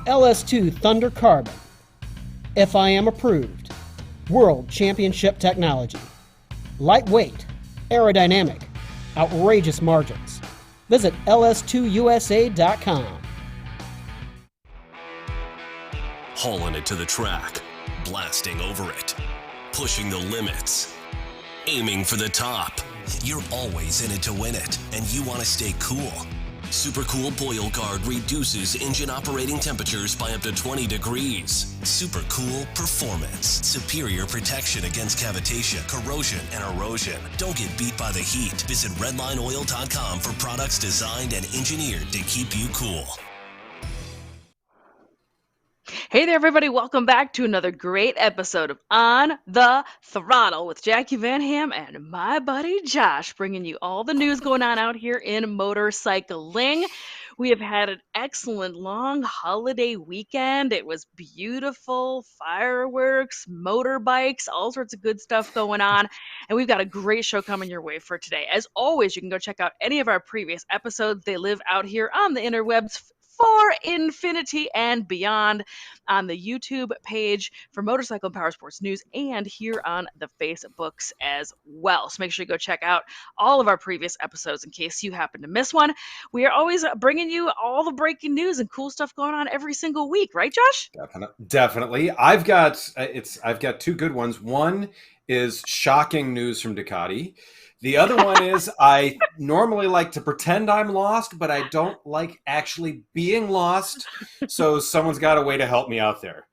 LS2 Thunder Carbon. FIM approved. World Championship technology. Lightweight. Aerodynamic. Outrageous margins. Visit ls2usa.com. Hauling it to the track, blasting over it, pushing the limits, aiming for the top. You're always in it to win it, and you want to stay cool. Super Cool Boil Guard reduces engine operating temperatures by up to 20 degrees. Super Cool Performance. Superior protection against cavitation, corrosion, and erosion. Don't get beat by the heat. Visit redlineoil.com for products designed and engineered to keep you cool. Hey there, everybody. Welcome back to another great episode of On the Throttle with Jacqui Van Ham and my buddy Josh, bringing you all the news going on out here in motorcycling. We have had an excellent long holiday weekend. It was beautiful, fireworks, motorbikes, all sorts of good stuff going on. And we've got a great show coming your way for today. As always, you can go check out any of our previous episodes. They live out here on the interwebs for infinity and beyond on the YouTube page for Motorcycle and Powersports News and here on the Facebooks as well. So make sure you go check out all of our previous episodes in case you happen to miss one. We are always bringing you all the breaking news and cool stuff going on every single week, right, Josh? Definitely. I've got two good ones. One is shocking news from Ducati. The other one is I normally like to pretend I'm lost, but I don't like actually being lost. So someone's got a way to help me out there.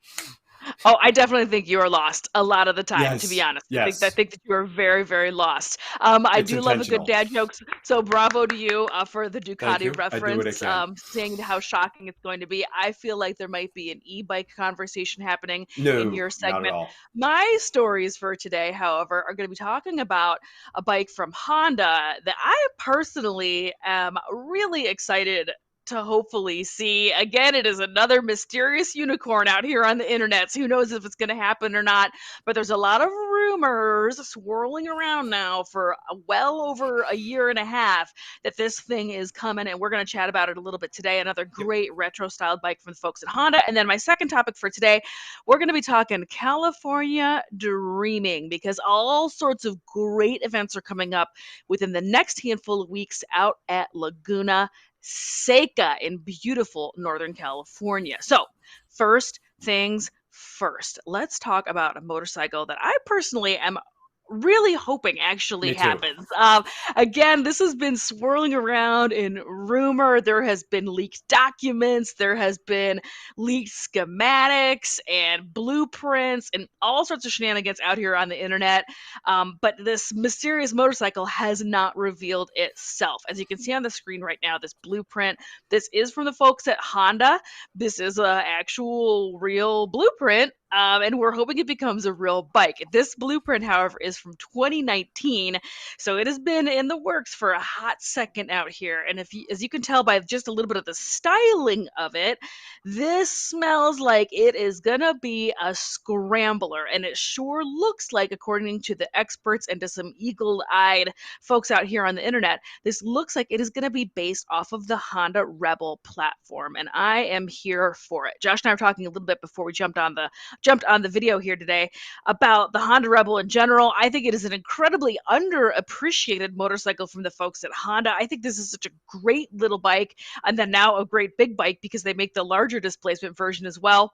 Oh, I definitely think you are lost a lot of the time, Yes, to be honest. yes. I think that you are very, very lost. I It's do love a good intentional. dad joke. So bravo to you for the Thank Ducati you. I do what I reference, can. saying how shocking it's going to be. I feel like there might be an e-bike conversation happening No, in your not at segment. all. My stories for today, however, are going to be talking about a bike from Honda that I personally am really excited to hopefully see. Again, it is another mysterious unicorn out here on the internet. So who knows if it's going to happen or not. But there's a lot of rumors swirling around now for well over a year and a half that this thing is coming. And we're going to chat about it a little bit today. Another great retro styled bike from the folks at Honda. And then my second topic for today, we're going to be talking California dreaming, because all sorts of great events are coming up within the next handful of weeks out at Laguna Seca in beautiful Northern California. So first things first, let's talk about a motorcycle that I personally am really hoping actually Me too. happens. Again, this has been swirling around in rumor. There has been leaked documents. There has been leaked schematics and blueprints and all sorts of shenanigans out here on the internet. But this mysterious motorcycle has not revealed itself. As you can see on the screen right now, this blueprint, this is from the folks at Honda. This is an actual real blueprint. And we're hoping it becomes a real bike. This blueprint, however, is from 2019, so it has been in the works for a hot second out here. And as you can tell by just a little bit of the styling of it, this smells like it is gonna be a scrambler, and it sure looks like, according to the experts and to some eagle-eyed folks out here on the internet, this looks like it is gonna be based off of the Honda Rebel platform, and I am here for it. Josh and I were talking a little bit before we jumped on the video here today about the Honda Rebel in general. I think it is an incredibly underappreciated motorcycle from the folks at Honda. I think this is such a great little bike, and then now a great big bike because they make the larger displacement version as well.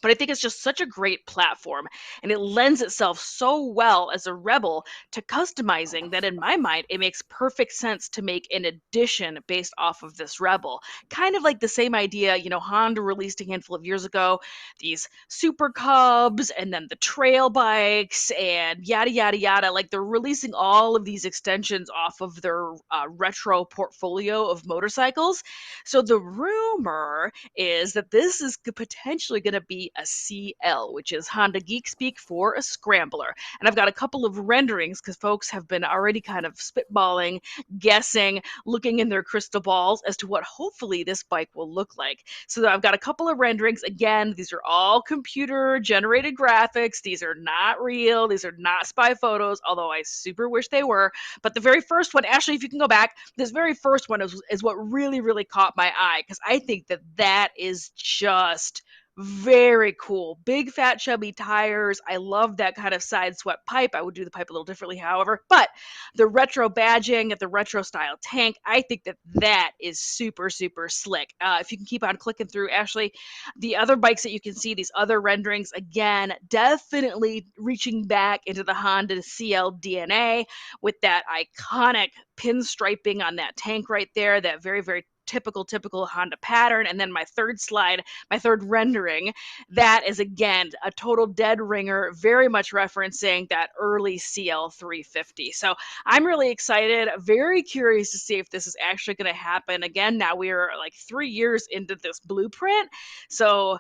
But I think it's just such a great platform, and it lends itself so well as a Rebel to customizing that in my mind, it makes perfect sense to make an addition based off of this Rebel. Kind of like the same idea, Honda released a handful of years ago, these Super Cubs and then the trail bikes and yada, yada, yada. Like they're releasing all of these extensions off of their retro portfolio of motorcycles. So the rumor is that this is potentially going to be be a CL, which is Honda geek speak for a scrambler. And I've got a couple of renderings because folks have been already kind of spitballing, guessing, looking in their crystal balls as to what hopefully this bike will look like. So I've got a couple of renderings. Again, these are all computer generated graphics. These are not real. These are not spy photos, although I super wish they were. But the very first one, Ashley, if you can go back, this very first one is what really, really caught my eye, because I think that is just very cool. Big, fat, chubby tires. I love that kind of side swept pipe. I would do the pipe a little differently, however. But the retro badging, the retro style tank, I think that is super, super slick. If you can keep on clicking through, Ashley, the other bikes that you can see, these other renderings, again, definitely reaching back into the Honda CL DNA with that iconic pinstriping on that tank right there, that very, very typical Honda pattern. And then my third rendering, that is again a total dead ringer, very much referencing that early CL 350. So I'm really excited, very curious to see if this is actually going to happen. Again, now we are like 3 years into this blueprint. So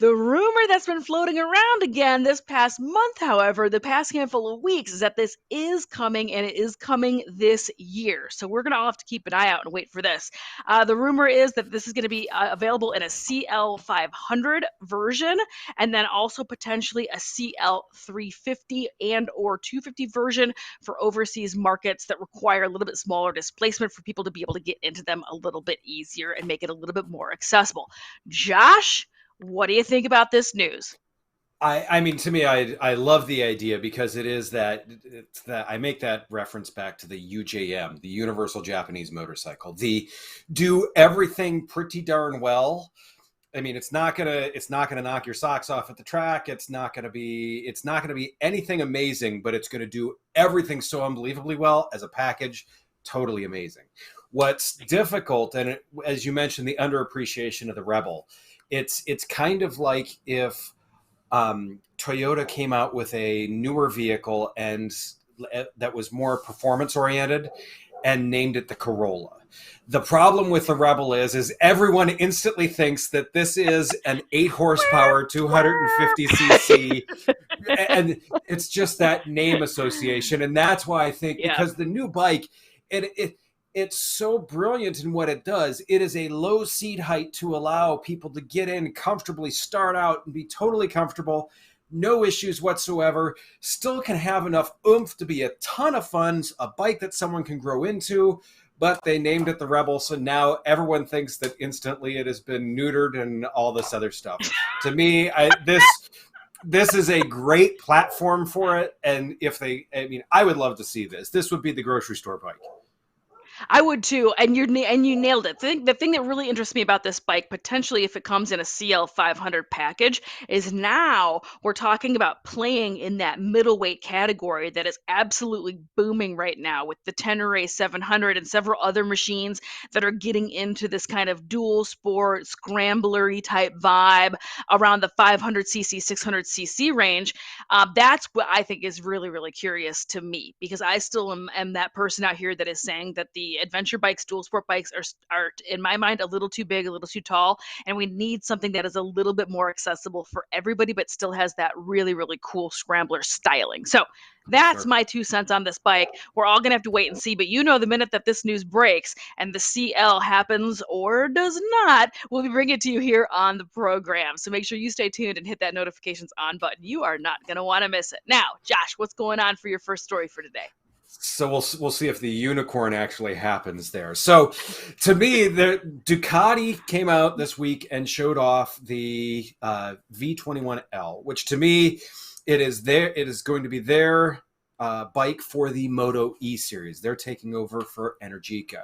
the rumor that's been floating around again this past month, however, the past handful of weeks, is that this is coming, and it is coming this year. So we're going to all have to keep an eye out and wait for this. The rumor is that this is going to be available in a CL 500 version, and then also potentially a CL 350 and or 250 version for overseas markets that require a little bit smaller displacement for people to be able to get into them a little bit easier and make it a little bit more accessible. Josh, what do you think about this news? I mean, to me, I love the idea, because it's that I make that reference back to the UJM, the Universal Japanese Motorcycle. The do everything pretty darn well. I mean, it's not gonna knock your socks off at the track. It's not gonna be anything amazing, but it's gonna do everything so unbelievably well as a package. Totally amazing. What's difficult, and as you mentioned, the underappreciation of the Rebel. It's kind of like if Toyota came out with a newer vehicle and that was more performance oriented and named it the Corolla. The problem with the Rebel is everyone instantly thinks that this is an 8 horsepower, 250 cc, and it's just that name association. And that's why I think, because the new bike, it's so brilliant in what it does. It is a low seat height to allow people to get in comfortably, start out and be totally comfortable, no issues whatsoever, still can have enough oomph to be a ton of fun, a bike that someone can grow into, but they named it the Rebel, so now everyone thinks that instantly it has been neutered and all this other stuff. To me, this is a great platform for it, and I would love to see this. This would be the grocery store bike. I would too, and you nailed it. The thing that really interests me about this bike, potentially if it comes in a CL 500 package, is now we're talking about playing in that middleweight category that is absolutely booming right now with the Tenere 700 and several other machines that are getting into this kind of dual sport, scrambler-y type vibe around the 500cc, 600cc range. That's what I think is really, really curious to me, because I still am that person out here that is saying that the adventure bikes, dual sport bikes are in my mind a little too big, a little too tall, and we need something that is a little bit more accessible for everybody, but still has that really, really cool scrambler styling. So that's my 2 cents on this bike. We're all gonna have to wait and see, but the minute that this news breaks and the CL happens or does not, we'll be bringing it to you here on the program. So make sure you stay tuned and hit that notifications on button. You are not gonna want to miss it. Now, Josh, what's going on for your first story for today? So we'll see if the unicorn actually happens there. So to me, the Ducati came out this week and showed off the V21L, which to me, it is going to be their bike for the Moto E series. They're taking over for Energica.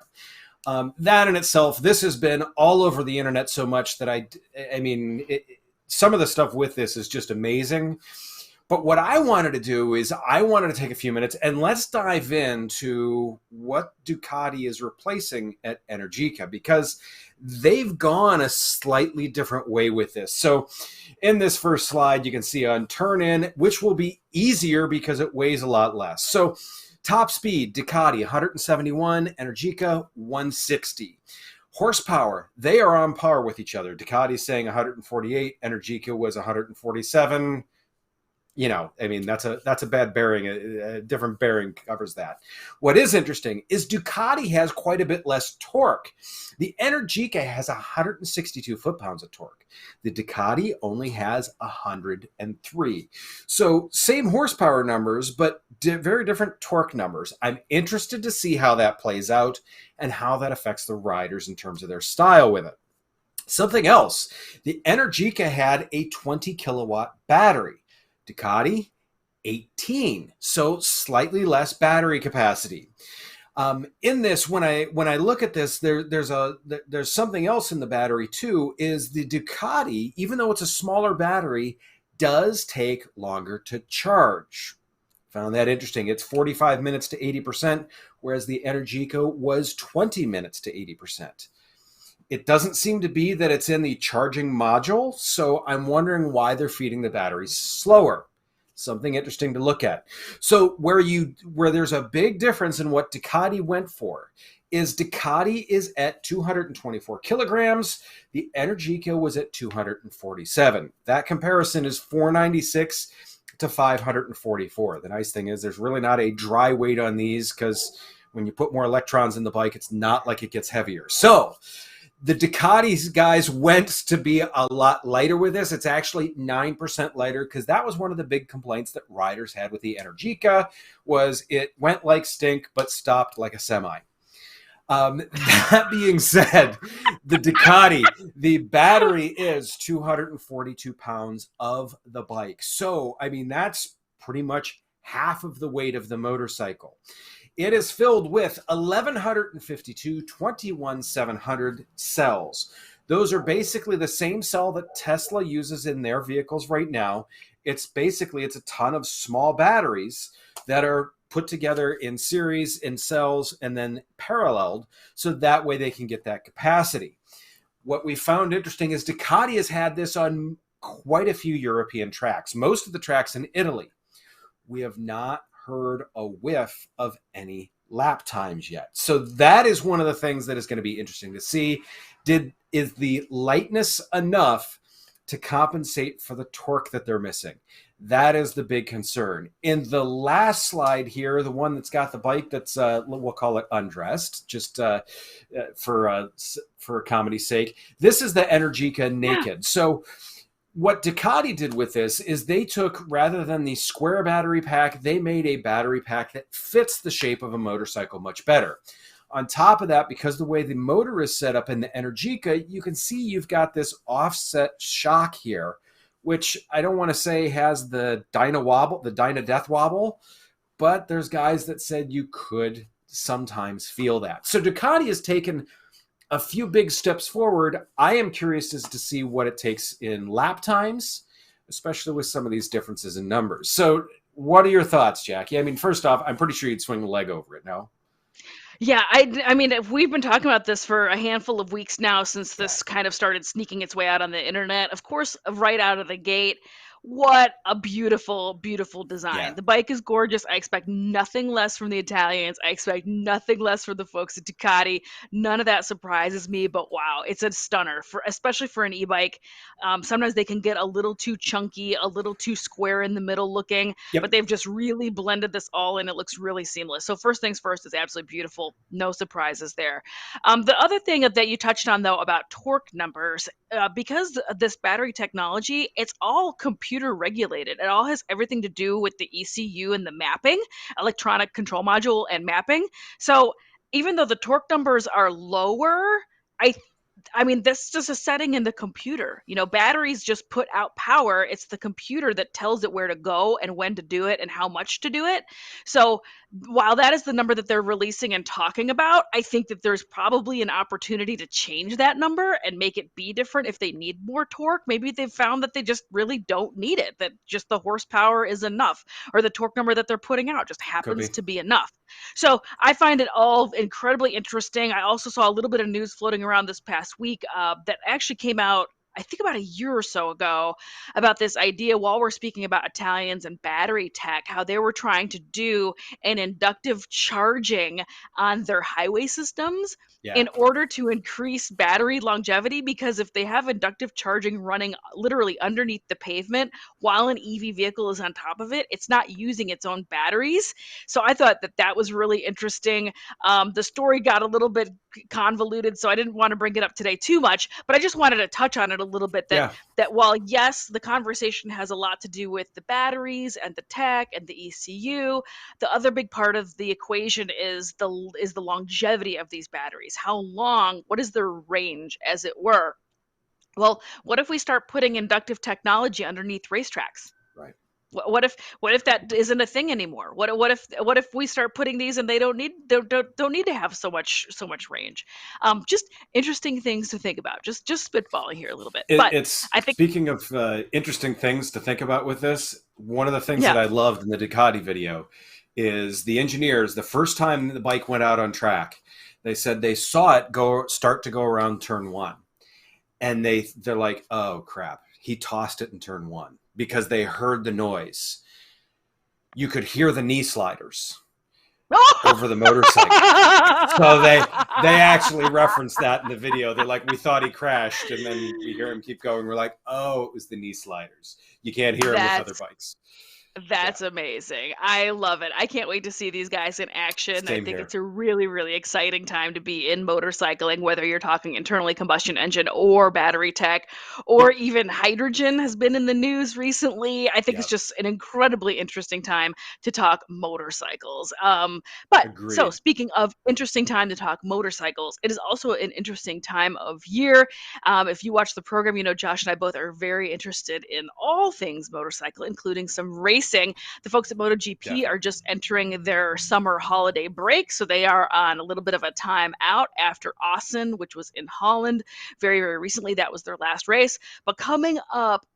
That in itself, this has been all over the internet so much that some of the stuff with this is just amazing. But what I wanted to do is I wanted to take a few minutes and let's dive into what Ducati is replacing at Energica, because they've gone a slightly different way with this. So in this first slide, you can see on turn in, which will be easier because it weighs a lot less. So top speed, Ducati 171, Energica 160. Horsepower, they are on par with each other. Ducati's saying 148, Energica was 147. You know, I mean, that's a bad bearing. A different bearing covers that. What is interesting is Ducati has quite a bit less torque. The Energica has 162 foot-pounds of torque. The Ducati only has 103. So same horsepower numbers, but very different torque numbers. I'm interested to see how that plays out and how that affects the riders in terms of their style with it. Something else, the Energica had a 20 kilowatt battery. Ducati, 18, so slightly less battery capacity. In this, when I look at this, there's something else in the battery too. Is the Ducati, even though it's a smaller battery, does take longer to charge. Found that interesting. It's 45 minutes to 80%, whereas the Energica was 20 minutes to 80%. It doesn't seem to be that it's in the charging module, so I'm wondering why they're feeding the batteries slower. Something interesting to look at. So where there's a big difference in what Ducati went for is Ducati is at 224 kilograms. The Energica was at 247. That comparison is 496 to 544. The nice thing is there's really not a dry weight on these, because when you put more electrons in the bike, it's not like it gets heavier. So the Ducati's guys went to be a lot lighter with this. It's actually 9% lighter, because that was one of the big complaints that riders had with the Energica, was it went like stink but stopped like a semi. That being said, the Ducati, the battery is 242 pounds of the bike. So, I mean, that's pretty much half of the weight of the motorcycle. It is filled with 1,152 21700 cells. Those are basically the same cell that Tesla uses in their vehicles right now. It's a ton of small batteries that are put together in series, in cells, and then paralleled, so that way they can get that capacity. What we found interesting is Ducati has had this on quite a few European tracks, most of the tracks in Italy. We have not heard a whiff of any lap times yet. So that is one of the things that is going to be interesting to see. Is the lightness enough to compensate for the torque that they're missing? That is the big concern. In the last slide here, the one that's got the bike that's, we'll call it undressed, just for comedy's sake, this is the Energica naked. So what Ducati did with this is they took, rather than the square battery pack, they made a battery pack that fits the shape of a motorcycle much better. On top of that, because the way the motor is set up in the Energica, you can see you've got this offset shock here, which I don't want to say has the Dyna wobble, the Dyna death wobble, but there's guys that said you could sometimes feel that. So Ducati has taken a few big steps forward. I am curious as to see what it takes in lap times, especially with some of these differences in numbers. So what are your thoughts, Jacqui? I mean, first off, I'm pretty sure you'd swing the leg over it, no? Yeah, I mean, if we've been talking about this for a handful of weeks now, since this kind of started sneaking its way out on the internet. Of course, right out of the gate, what a beautiful, beautiful design. Yeah. The bike is gorgeous. I expect nothing less from the Italians. I expect nothing less from the folks at Ducati. None of that surprises me, but wow, it's a stunner, especially for an e-bike. Sometimes they can get a little too chunky, a little too square in the middle looking, Yep. but they've just really blended this all in. It looks really seamless. So first things first, is absolutely beautiful. No surprises there. The other thing that you touched on, though, about torque numbers, because of this battery technology, it's all computer regulated. It all has everything to do with the ECU and the mapping, electronic control module and mapping. So even though the torque numbers are lower, I mean, that's just a setting in the computer. You know, batteries just put out power. It's the computer that tells it where to go and when to do it and how much to do it. So while that is the number that they're releasing and talking about, I think that there's probably an opportunity to change that number and make it be different if they need more torque. Maybe they've found that they just really don't need it, that just the horsepower is enough, or the torque number that they're putting out just happens to be enough. So I find it all incredibly interesting. I also saw a little bit of news floating around this past week that actually came out, I think, about a year or so ago, about this idea, while we're speaking about Italians and battery tech, how they were trying to do an inductive charging on their highway systems. Yeah. in order to increase battery longevity, because if they have inductive charging running literally underneath the pavement while an EV vehicle is on top of it, it's not using its own batteries. So I thought that was really interesting. The story got a little bit convoluted, so I didn't want to bring it up today too much, but I just wanted to touch on it a little bit, that Yeah. that while yes, the conversation has a lot to do with the batteries and the tech and the ECU, the other big part of the equation is the longevity of these batteries. How long, what is their range, as it were? Well, what if we start putting inductive technology underneath racetracks? Right. What if that isn't a thing anymore? What if we start putting these and they don't need to have so much range? Just interesting things to think about. Just spitballing here a little bit. But It's I think, speaking of interesting things to think about with this. One of the things yeah. that I loved in the Ducati video is the engineers. The first time the bike went out on track, they said they saw it start to go around turn one, and they're like, "Oh crap, he tossed it in turn one," because they heard the noise. You could hear the knee sliders over the motorcycle. So they actually referenced that in the video. They're like, we thought he crashed, and then we hear him keep going. We're like, oh, it was the knee sliders. You can't hear him with other bikes. That's amazing. I love it. I can't wait to see these guys in action. I Same think here. it's a really, really exciting time to be in motorcycling, whether you're talking internally combustion engine or battery tech, or even hydrogen has been in the news recently. I think it's Yep. just an incredibly interesting time to talk motorcycles. But so Agreed. speaking of interesting time to talk motorcycles, it is also an interesting time of year. If you watch the program, you know Josh and I both are very interested in all things motorcycle, including some racing. The folks at MotoGP Definitely. are just entering their summer holiday break, so they are on a little bit of a time out after Assen, which was in Holland very, very recently. That was their last race. But coming up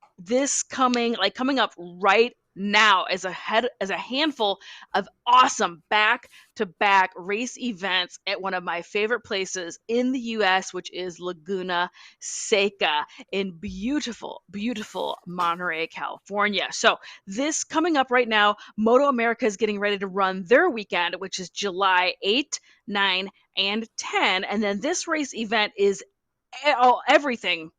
right now as a handful of awesome back-to-back race events at one of my favorite places in the US, which is Laguna Seca in beautiful, beautiful Monterey, California. So this coming up right now, MotoAmerica is getting ready to run their weekend, which is July 8, 9, and 10. And then this race event is everything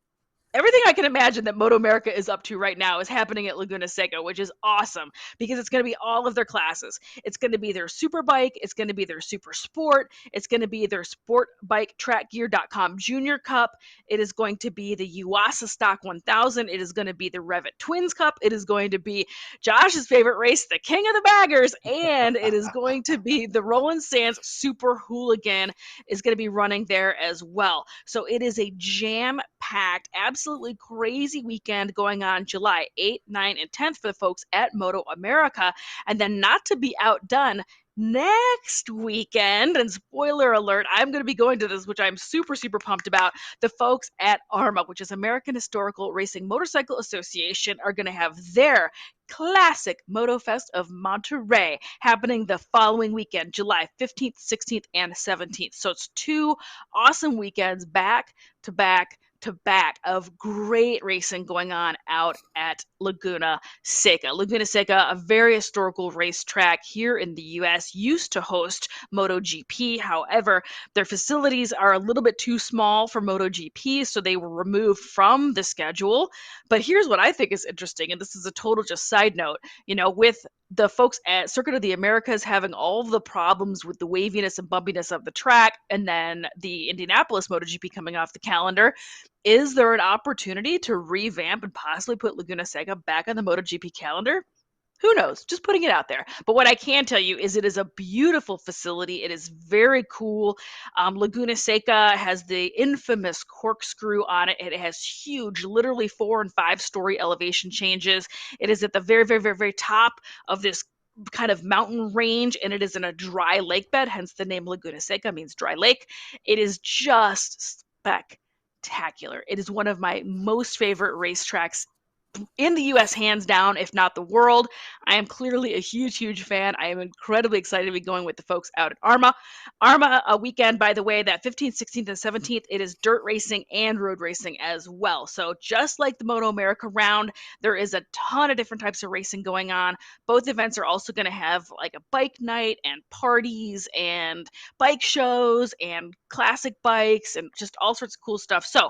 I can imagine that MotoAmerica is up to right now is happening at Laguna Seca, which is awesome because it's going to be all of their classes. It's going to be their Superbike. It's going to be their Super Sport. It's going to be their SportBikeTrackGear.com Junior Cup. It is going to be the Yuasa Stock 1000. It is going to be the Revit Twins Cup. It is going to be Josh's favorite race, the King of the Baggers, and it is going to be the Roland Sands Super Hooligan is going to be running there as well. So it is a jam-packed, absolutely crazy weekend going on July 8th, 9th, and 10th for the folks at MotoAmerica. And then not to be outdone, next weekend, and spoiler alert, I'm going to be going to this, which I'm super, super pumped about. The folks at AHRMA, which is American Historical Racing Motorcycle Association, are going to have their classic Motofest of Monterey happening the following weekend, July 15th, 16th, and 17th. So it's two awesome weekends back to back to back of great racing going on out at Laguna Seca. Laguna Seca, a very historical racetrack here in the U.S., used to host MotoGP. However, their facilities are a little bit too small for MotoGP, so they were removed from the schedule. But here's what I think is interesting, and this is a total just side note, with the folks at Circuit of the Americas having all of the problems with the waviness and bumpiness of the track, and then the Indianapolis MotoGP coming off the calendar, is there an opportunity to revamp and possibly put Laguna Seca back on the MotoGP calendar? Who knows? Just putting it out there. But what I can tell you is it is a beautiful facility. It is very cool. Laguna Seca has the infamous corkscrew on it. It has huge, literally 4 and 5 story elevation changes. It is at the very, very, very, very top of this kind of mountain range, and it is in a dry lake bed, hence the name Laguna Seca means dry lake. It is just spectacular. It is one of my most favorite racetracks in the US, hands down, if not the world. I am clearly a huge fan. I am incredibly excited to be going with the folks out at AHRMA. AHRMA a weekend, by the way, that 15th, 16th, and 17th, it is dirt racing and road racing as well. So just like the MotoAmerica round, there is a ton of different types of racing going on. Both events are also going to have like a bike night and parties and bike shows and classic bikes and just all sorts of cool stuff. So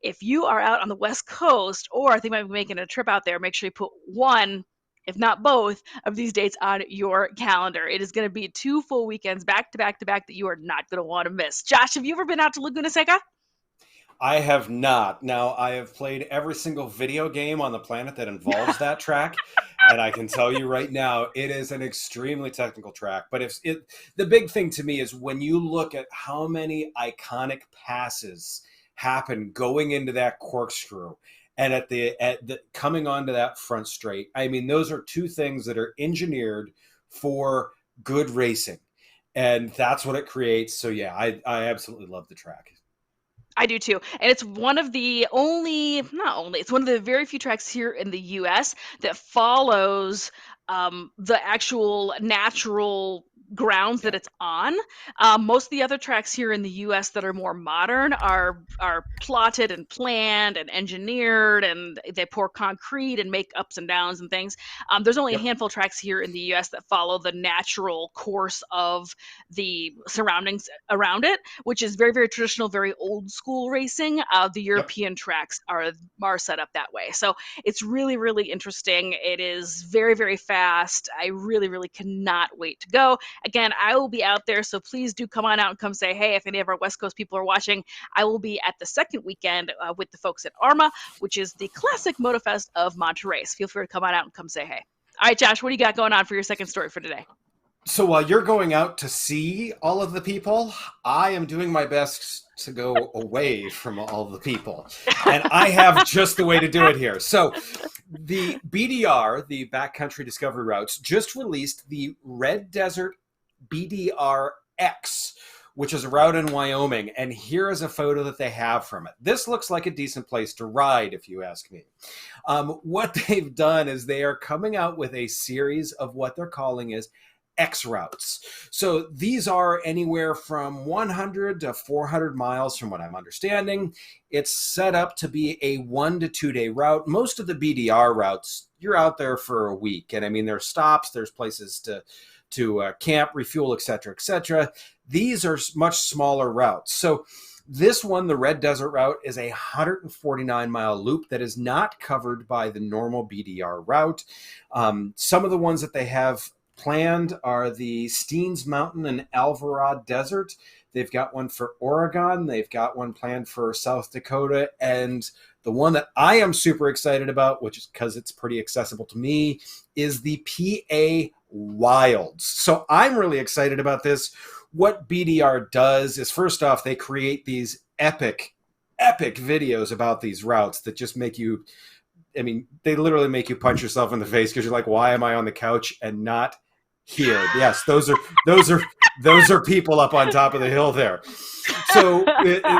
if you are out on the West Coast or think about making a trip out there, make sure you put one, if not both, of these dates on your calendar. It is going to be 2 full weekends back to back to back that you are not going to want to miss. Josh, have you ever been out to Laguna Seca? I have not. Now, I have played every single video game on the planet that involves that track, and I can tell you right now, it is an extremely technical track. But the big thing to me is when you look at how many iconic passes happen going into that corkscrew and at the coming onto that front straight. I mean, those are two things that are engineered for good racing, and that's what it creates. So yeah, I absolutely love the track. I do too. And it's one of the it's one of the very few tracks here in the US that follows the actual natural grounds that it's on. Most of the other tracks here in the US that are more modern are plotted and planned and engineered, and they pour concrete and make ups and downs and things. There's only a handful of tracks here in the US that follow the natural course of the surroundings around it, which is very, very traditional, very old school racing. The European tracks are set up that way. So it's really, really interesting. It is very, very fast. I really, really cannot wait to go. Again, I will be out there, so please do come on out and come say hey. If any of our West Coast people are watching, I will be at the second weekend with the folks at AHRMA, which is the classic Motofest of Monterey. So feel free to come on out and come say hey. All right, Josh, what do you got going on for your second story for today? So while you're going out to see all of the people, I am doing my best to go away from all the people. And I have just the way to do it here. So the BDR, the Backcountry Discovery Routes, just released the Red Desert BDR-X, which is a route in Wyoming. And here is a photo that they have from it. This looks like a decent place to ride, if you ask me. What they've done is they are coming out with a series of what they're calling is X routes. So these are anywhere from 100 to 400 miles from what I'm understanding. It's set up to be a 1 to 2 day route. Most of the BDR routes, you're out there for a week. And I mean, there's stops, there's places to camp, refuel, etc., etc. These are much smaller routes. So this one, the Red Desert route, is a 149-mile loop that is not covered by the normal BDR route. Some of the ones that they have planned are the Steens Mountain and Alvarado Desert. They've got one for Oregon. They've got one planned for South Dakota. And the one that I am super excited about, which is because it's pretty accessible to me, is the PA Wilds. So I'm really excited about this. What BDR does is, first off, they create these epic videos about these routes that just make you, I mean, they literally make you punch yourself in the face because you're like, why am I on the couch and not here? Yes, those are people up on top of the hill there. So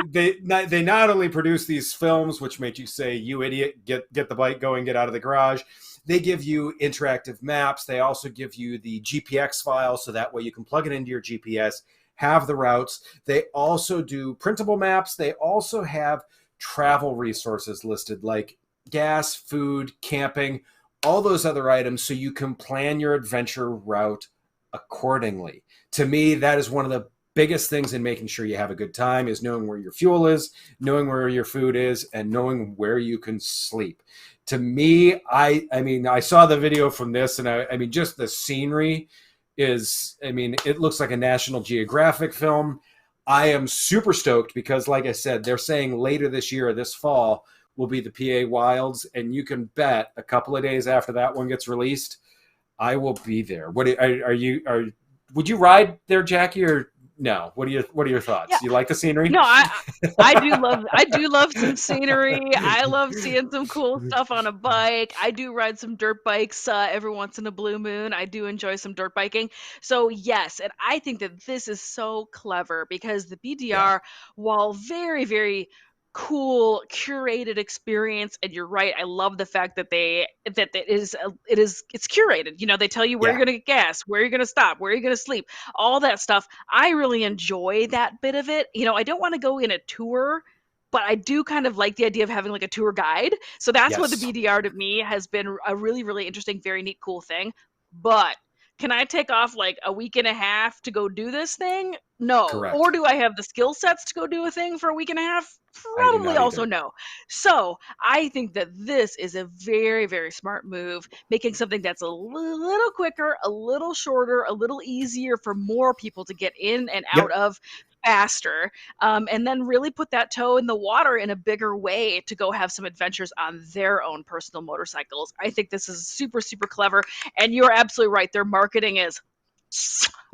they not only produce these films, which make you say, you idiot, get the bike going, get out of the garage. They give you interactive maps. They also give you the GPX file, so that way you can plug it into your GPS, have the routes. They also do printable maps. They also have travel resources listed, like gas, food, camping, all those other items, so you can plan your adventure route accordingly. To me, that is one of the biggest things in making sure you have a good time, is knowing where your fuel is, knowing where your food is, and knowing where you can sleep. To me, I mean, I saw the video from this, and I mean, just the scenery is, I mean, it looks like a National Geographic film. I am super stoked because, like I said, they're saying later this year, this fall, will be the PA Wilds, and you can bet a couple of days after that one gets released, I will be there. What would you ride there, Jacqui, or no? What are your thoughts? Yeah. You like the scenery? No, I do love some scenery. I love seeing some cool stuff on a bike. I do ride some dirt bikes every once in a blue moon. I do enjoy some dirt biking. So yes, and I think that this is so clever because the BDR, while very, very cool curated experience. And you're right, I love the fact that it's curated. You know, they tell you where Yeah. you're going to get gas, where you're going to stop, where you're going to sleep, all that stuff. I really enjoy that bit of it. You know, I don't want to go in a tour, but I do kind of like the idea of having like a tour guide. So that's what the Yes. BDR to me has been a really, really interesting, very neat, cool thing. But can I take off like a week and a half to go do this thing? No. Correct. Or do I have the skill sets to go do a thing for a week and a half? I do Probably not also either. no. So I think that this is a very, very smart move, making something that's a little quicker, a little shorter, a little easier for more people to get in and out Yep. of faster, and then really put that toe in the water in a bigger way to go have some adventures on their own personal motorcycles. I think this is super, super clever. And you're absolutely right. Their marketing is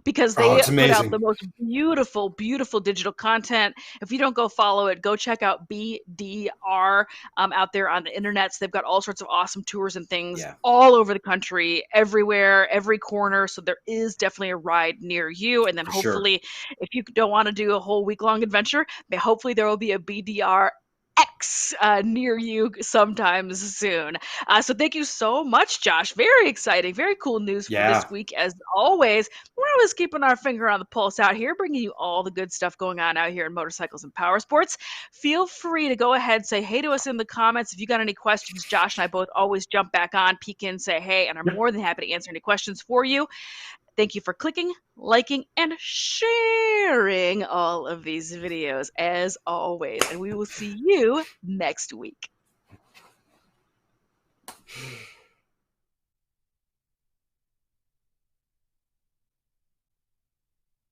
because Oh, they it's put out amazing. the most beautiful, beautiful digital content. If you don't go follow it, go check out BDR out there on the internets. They've got all sorts of awesome tours and things Yeah. all over the country, everywhere, every corner. So there is definitely a ride near you. And then For sure. hopefully, if you don't want to do a whole week-long adventure, hopefully there will be a BDR-X near you sometimes soon. So thank you so much, Josh. Very exciting, very cool news for Yeah. this week, as always. We're always keeping our finger on the pulse out here, bringing you all the good stuff going on out here in motorcycles and power sports. Feel free to go ahead, say hey to us in the comments. If you got any questions, Josh and I both always jump back on, peek in, say hey, and I'm Yep. more than happy to answer any questions for you. Thank you for clicking, liking, and sharing all of these videos as always. And we will see you next week.